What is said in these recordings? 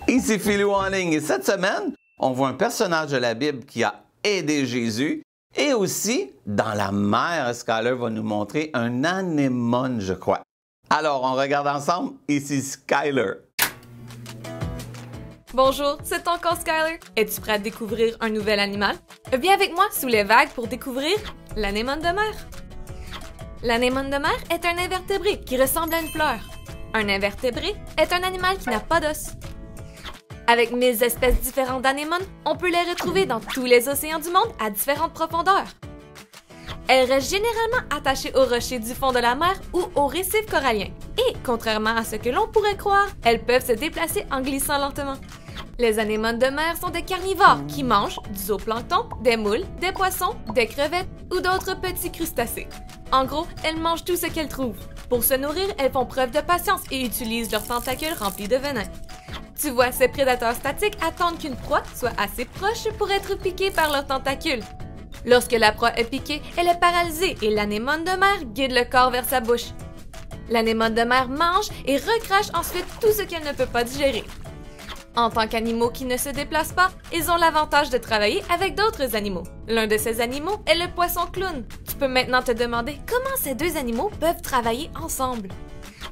Ici Philou en ligne et cette semaine, on voit un personnage de la Bible qui a aidé Jésus et aussi, dans la mer, Skyler va nous montrer un anémone, je crois. Alors, on regarde ensemble. Ici Skyler. Bonjour, c'est encore Skyler. Es-tu prêt à découvrir un nouvel animal? Viens avec moi sous les vagues pour découvrir l'anémone de mer. L'anémone de mer est un invertébré qui ressemble à une fleur. Un invertébré est un animal qui n'a pas d'os. Avec 1000 espèces différentes d'anémones, on peut les retrouver dans tous les océans du monde à différentes profondeurs. Elles restent généralement attachées aux rochers du fond de la mer ou aux récifs coralliens. Et, contrairement à ce que l'on pourrait croire, elles peuvent se déplacer en glissant lentement. Les anémones de mer sont des carnivores qui mangent du zooplancton, des moules, des poissons, des crevettes ou d'autres petits crustacés. En gros, elles mangent tout ce qu'elles trouvent. Pour se nourrir, elles font preuve de patience et utilisent leurs tentacules remplis de venin. Tu vois, ces prédateurs statiques attendent qu'une proie soit assez proche pour être piquée par leurs tentacules. Lorsque la proie est piquée, elle est paralysée et l'anémone de mer guide le corps vers sa bouche. L'anémone de mer mange et recrache ensuite tout ce qu'elle ne peut pas digérer. En tant qu'animaux qui ne se déplacent pas, ils ont l'avantage de travailler avec d'autres animaux. L'un de ces animaux est le poisson clown. Tu peux maintenant te demander comment ces deux animaux peuvent travailler ensemble.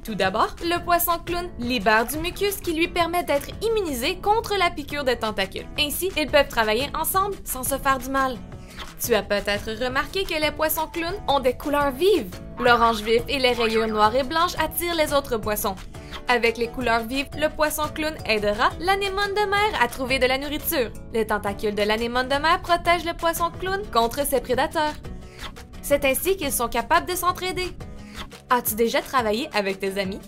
Tout d'abord, le poisson clown libère du mucus qui lui permet d'être immunisé contre la piqûre des tentacules. Ainsi, ils peuvent travailler ensemble sans se faire du mal. Tu as peut-être remarqué que les poissons clowns ont des couleurs vives. L'orange vif et les rayures noires et blanches attirent les autres poissons. Avec les couleurs vives, le poisson clown aidera l'anémone de mer à trouver de la nourriture. Les tentacules de l'anémone de mer protègent le poisson clown contre ses prédateurs. C'est ainsi qu'ils sont capables de s'entraider. As-tu déjà travaillé avec tes amis?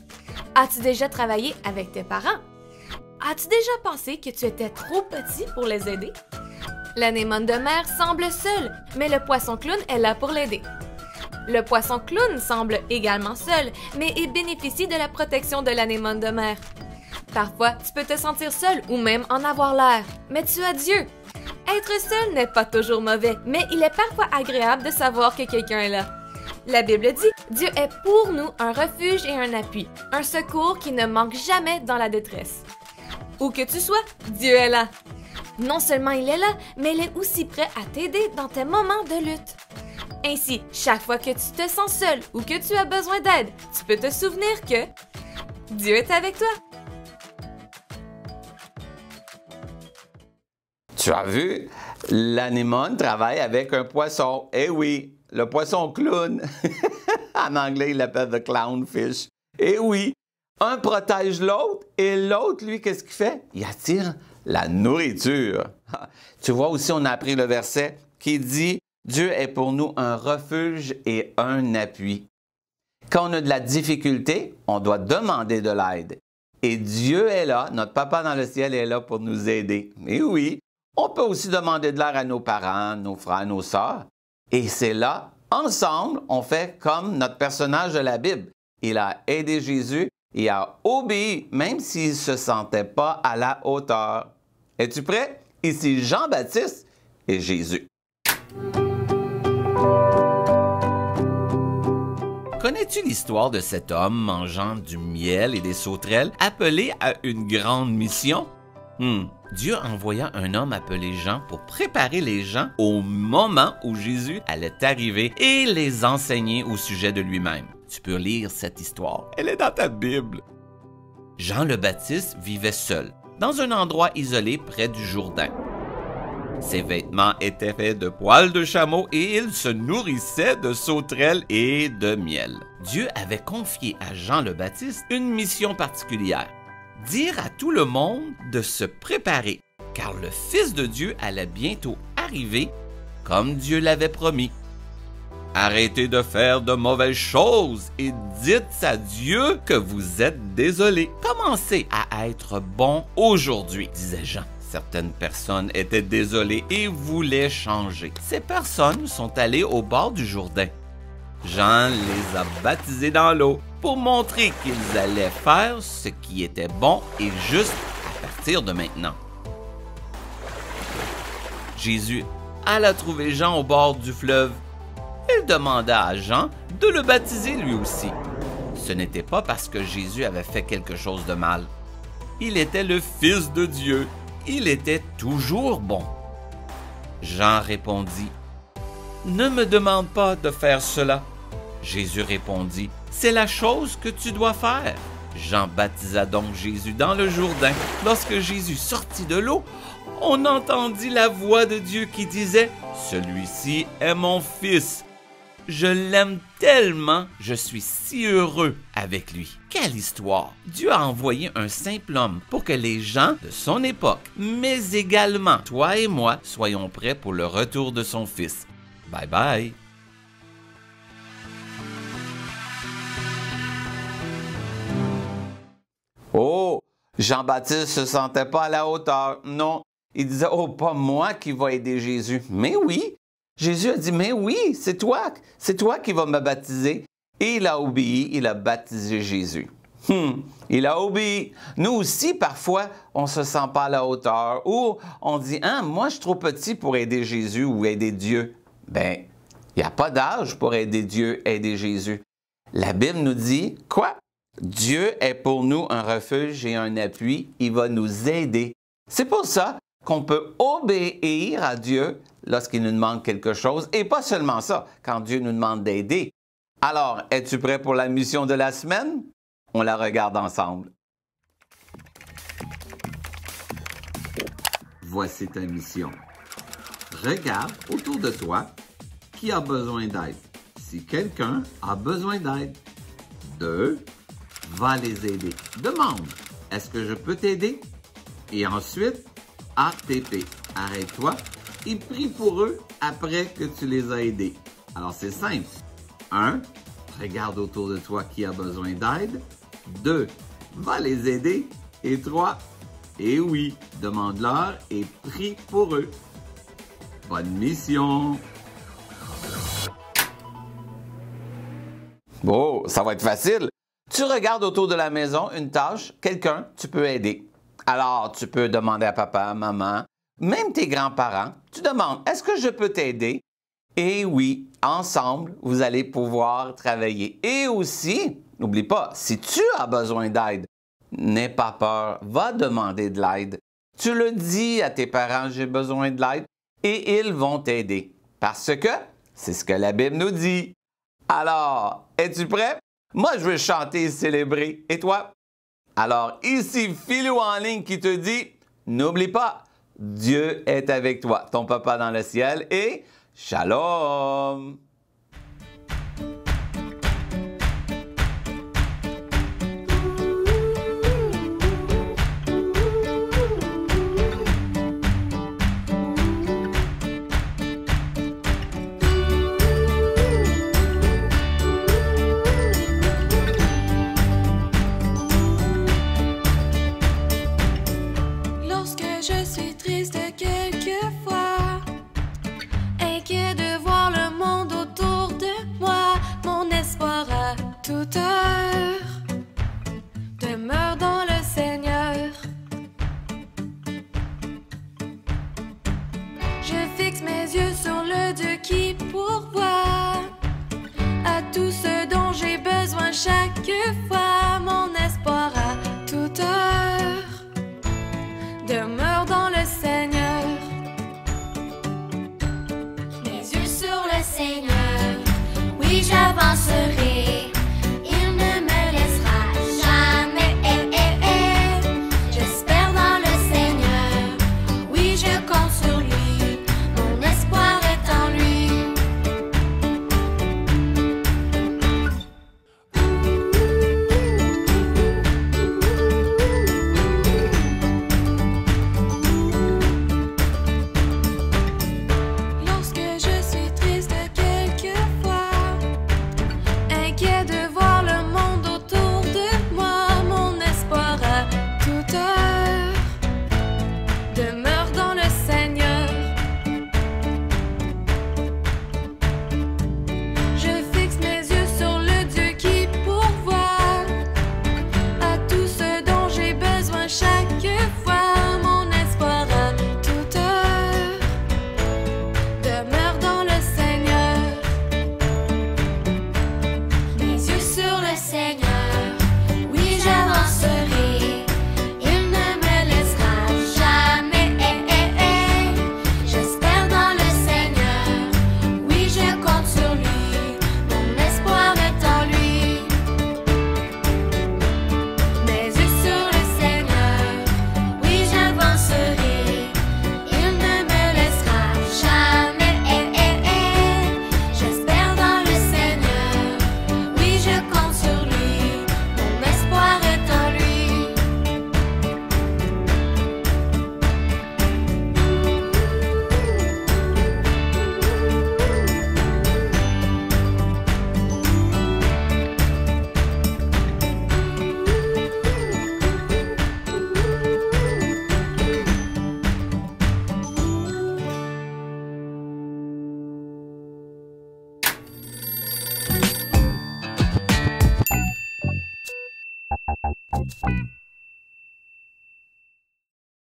As-tu déjà travaillé avec tes parents? As-tu déjà pensé que tu étais trop petit pour les aider? L'anémone de mer semble seule, mais le poisson clown est là pour l'aider. Le poisson clown semble également seul, mais il bénéficie de la protection de l'anémone de mer. Parfois, tu peux te sentir seul ou même en avoir l'air, mais tu as Dieu. Être seul n'est pas toujours mauvais, mais il est parfois agréable de savoir que quelqu'un est là. La Bible dit « Dieu est pour nous un refuge et un appui, un secours qui ne manque jamais dans la détresse. » Où que tu sois, Dieu est là. Non seulement il est là, mais il est aussi prêt à t'aider dans tes moments de lutte. Ainsi, chaque fois que tu te sens seul ou que tu as besoin d'aide, tu peux te souvenir que Dieu est avec toi. Tu as vu? L'anémone travaille avec un poisson. Eh oui, le poisson clown. En anglais, il l'appelle the clownfish. Eh oui, un protège l'autre et l'autre, lui, qu'est-ce qu'il fait? Il attire la nourriture. Tu vois aussi, on a appris le verset qui dit « Dieu est pour nous un refuge et un appui ». Quand on a de la difficulté, on doit demander de l'aide. Et Dieu est là, notre Papa dans le ciel est là pour nous aider. Et oui, on peut aussi demander de l'aide à nos parents, nos frères, nos sœurs. Et c'est là, ensemble, on fait comme notre personnage de la Bible. Il a aidé Jésus et a obéi, même s'il ne se sentait pas à la hauteur. Es-tu prêt? Ici Jean-Baptiste et Jésus. Connais-tu l'histoire de cet homme mangeant du miel et des sauterelles appelé à une grande mission? Dieu envoya un homme appelé Jean pour préparer les gens au moment où Jésus allait arriver et les enseigner au sujet de lui-même. Tu peux lire cette histoire. Elle est dans ta Bible. Jean le Baptiste vivait seul, dans un endroit isolé près du Jourdain. Ses vêtements étaient faits de poils de chameau et il se nourrissait de sauterelles et de miel. Dieu avait confié à Jean le Baptiste une mission particulière. Dire à tout le monde de se préparer, car le Fils de Dieu allait bientôt arriver, comme Dieu l'avait promis. Arrêtez de faire de mauvaises choses et dites à Dieu que vous êtes désolés. Commencez à être bon aujourd'hui, disait Jean. Certaines personnes étaient désolées et voulaient changer. Ces personnes sont allées au bord du Jourdain. Jean les a baptisés dans l'eau pour montrer qu'ils allaient faire ce qui était bon et juste à partir de maintenant. Jésus alla trouver Jean au bord du fleuve. Il demanda à Jean de le baptiser lui aussi. Ce n'était pas parce que Jésus avait fait quelque chose de mal. Il était le Fils de Dieu. Il était toujours bon. Jean répondit, « Ne me demande pas de faire cela. » Jésus répondit, « C'est la chose que tu dois faire. » Jean baptisa donc Jésus dans le Jourdain. Lorsque Jésus sortit de l'eau, on entendit la voix de Dieu qui disait, « Celui-ci est mon Fils. Je l'aime tellement, je suis si heureux avec lui. » Quelle histoire! Dieu a envoyé un simple homme pour que les gens de son époque, mais également toi et moi, soyons prêts pour le retour de son Fils. Bye bye! Oh, Jean-Baptiste se sentait pas à la hauteur. Non, il disait, oh, pas moi qui va aider Jésus. Mais oui, Jésus a dit, mais oui, c'est toi qui vas me baptiser. Et il a obéi, il a baptisé Jésus. Il a obéi. Nous aussi, parfois, on ne se sent pas à la hauteur ou on dit, moi, je suis trop petit pour aider Jésus ou aider Dieu. Ben, il n'y a pas d'âge pour aider Dieu, aider Jésus. La Bible nous dit, quoi? Dieu est pour nous un refuge et un appui. Il va nous aider. C'est pour ça qu'on peut obéir à Dieu lorsqu'il nous demande quelque chose. Et pas seulement ça, quand Dieu nous demande d'aider. Alors, es-tu prêt pour la mission de la semaine? On la regarde ensemble. Voici ta mission. Regarde autour de toi qui a besoin d'aide. Si quelqu'un a besoin d'aide. 2. Va les aider. Demande, est-ce que je peux t'aider? Et ensuite, ATP, arrête-toi et prie pour eux après que tu les as aidés. Alors, c'est simple. 1. Regarde autour de toi qui a besoin d'aide. 2. Va les aider. Et 3. Et oui, demande-leur et prie pour eux. Bonne mission! Bon, ça va être facile. Tu regardes autour de la maison une tâche, quelqu'un, tu peux aider. Alors, tu peux demander à papa, maman, même tes grands-parents. Tu demandes, est-ce que je peux t'aider? Et oui, ensemble, vous allez pouvoir travailler. Et aussi, n'oublie pas, si tu as besoin d'aide, n'aie pas peur, va demander de l'aide. Tu le dis à tes parents, j'ai besoin de l'aide, et ils vont t'aider. Parce que c'est ce que la Bible nous dit. Alors, es-tu prêt? Moi, je veux chanter et célébrer. Et toi? Alors, ici, Philou en ligne qui te dit, n'oublie pas, Dieu est avec toi, ton papa dans le ciel, et shalom! Demeure dans le Seigneur. Je fixe mes yeux sur le Dieu qui pourvoit à tout ce dont j'ai besoin chaque fois. Mon espoir à toute heure demeure dans le Seigneur. Mes yeux sur le Seigneur, oui j'avancerai. Il ne